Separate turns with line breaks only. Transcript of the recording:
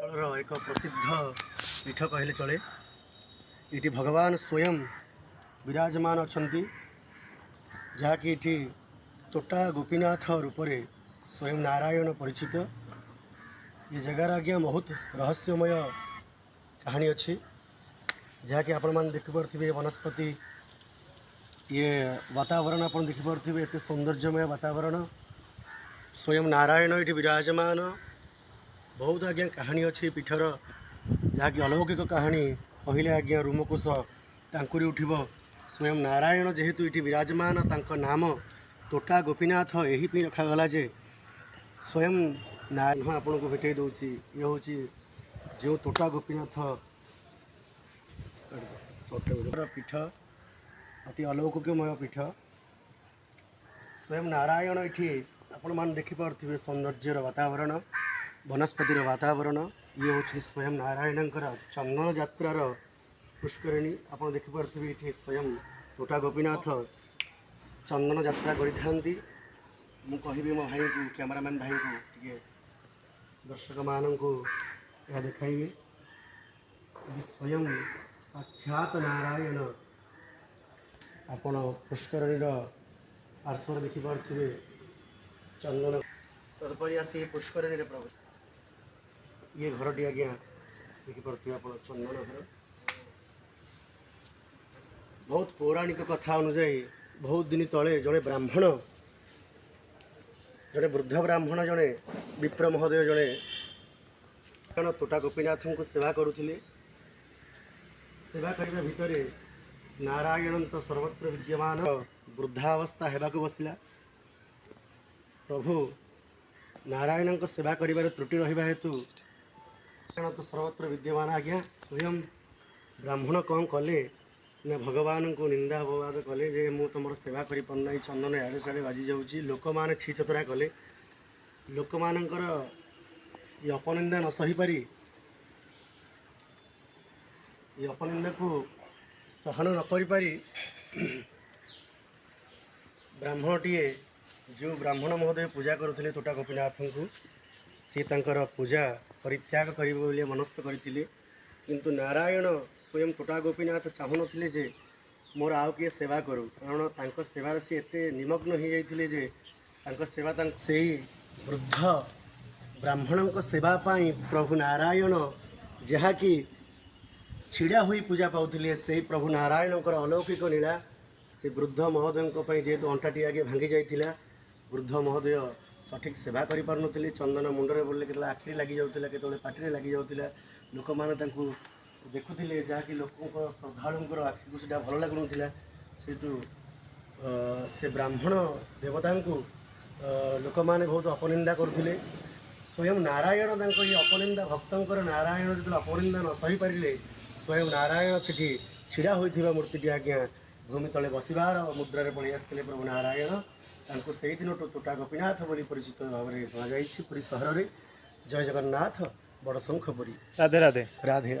ଅଞ୍ଚଳର ଏକ ପ୍ରସିଦ୍ଧ ପୀଠ କହିଲେ ଚଳେ। ଏଠି ଭଗବାନ ସ୍ୱୟଂ ବିରାଜମାନ ଅଛନ୍ତି, ଯାହାକି ଏଠି ତୋଟା ଗୋପୀନାଥ ରୂପରେ ସ୍ୱୟଂ ନାରାୟଣ ପରିଚିତ। ଏ ଜାଗାର ଆଜ୍ଞା ବହୁତ ରହସ୍ୟମୟ କାହାଣୀ ଅଛି, ଯାହାକି ଆପଣମାନେ ଦେଖିପାରୁଥିବେ। ବନସ୍ପତି ଇଏ ବାତାବରଣ ଆପଣ ଦେଖିପାରୁଥିବେ, ଏତେ ସୌନ୍ଦର୍ଯ୍ୟମୟ ବାତାବରଣ। ସ୍ୱୟଂ ନାରାୟଣ ଏଠି ବିରାଜମାନ। बहुत आज्ञा कहानी अच्छी पीठर जहाँकि अलौकिक कहानी कहले आज्ञा रोमकुश टांकुरी उठिब। स्वयं नारायण जेहेतु ये विराजमान, तांको नाम तोटा गोपीनाथ यही रखागला जे स्वयं नारायण आपन को भेटे दूची। ये हूँ जो तोटा गोपीनाथ पीठ, अति अलौकिकमय पीठ। स्वयं नारायण ये आपण मान देखिपे सौंदर्यर वातावरण, वनस्पतिर वातावरण। ये हूँ स्वयं नारायणकर चंदन यात्रार पुष्करिणी। आप देखिपे ये स्वयं तोटा गोपीनाथ चंदन यात्रा करी। मु कहि मो भाई को, कैमरामैन भाई को टे दर्शक मान को देखाइबे। स्वयं साक्षात नारायण आपण पुष्करणीर पार्श्वर देखिपे चंदन। तदुपरि आसी पुष्करिणी प्रभु ये घरटी आज्ञा देखिपे आप चंदन घर। बहुत पौराणिक कथा अनुजाई बहुत दिन तले जड़े ब्राह्मण, जड़े वृद्ध ब्राह्मण, जड़े विप्र महोदय जड़े तोटा गोपीनाथ को सेवा करुले। सेवा करने भितर नारायण तो सर्वत्र विद्यमान। वृद्धावस्था हेबाक बसला। प्रभु नारायण को सेवा करिबार त्रुटि रहिबा हेतु तो सर्वत्र विद्यमान आज्ञा। स्वयं ब्राह्मण कौन कले ना भगवान को निंदा अपवाद कले जे मु तुम सेवा करि पन्ना। चंदन आड़े साड़े बाजी जाऊँगी। लोक मैंने छी चतरा कले। लोक मानकर ये अपनिंदा न सही पारी ये अपनिंदा को सहन न करि पारी ब्राह्मणटीए जो ब्राह्मण महोदय पूजा करुले तोटा गोपीनाथ को, सी तांकर पूजा परित्याग करेंगे मनस्थ करते। किंतु नारायण स्वयं तोटा गोपीनाथ चाहू नथिले जे मोर आउ किए सेवा करू, कारण तांको सेवार सी एते निमग्न हो जाइथिले जे तांको सेवा से वृद्ध ब्राह्मण सेवा पाई प्रभु नारायण जहाँकि छिड़ा हुई पूजा पाउथिले, से प्रभु नारायण अलौकिक लीला। से वृद्ध महोदय जेहेतु अंटाटी आगे भांगी जाइथिला, वृद्ध महोदय सठिक सेवा करि पारु नथिले। चंदन मुंडरे बोले के आखिरी लगी जाउथिला, केतले पाटिरे लगी जाउथिला। लोक माने तांकु देखुथिले, जहाँकि लोकंक श्रद्धालुंकर आखि को सीधा भल लागु नथिला। सेतु से ब्राह्मण देवता को लोक माने बहुत अपनिंदा करुथिले। स्वयं नारायण तांको ये अपनिंदा भक्तंकर नारायण जो अपनिंदा न सही पारिले, स्वयं नारायण सेठी छिड़ा होइथिबा मूर्तिटी आज्ञा भूमि तले बसिबार मुद्रारे पड़ी आसते प्रभु नारायण। तांको से दिन तोटा गोपीनाथ बोली परिचित भाव में कहुई पुरी सहर में। जय जगन्नाथ। बड़ शंखपुरी। राधे राधे राधे।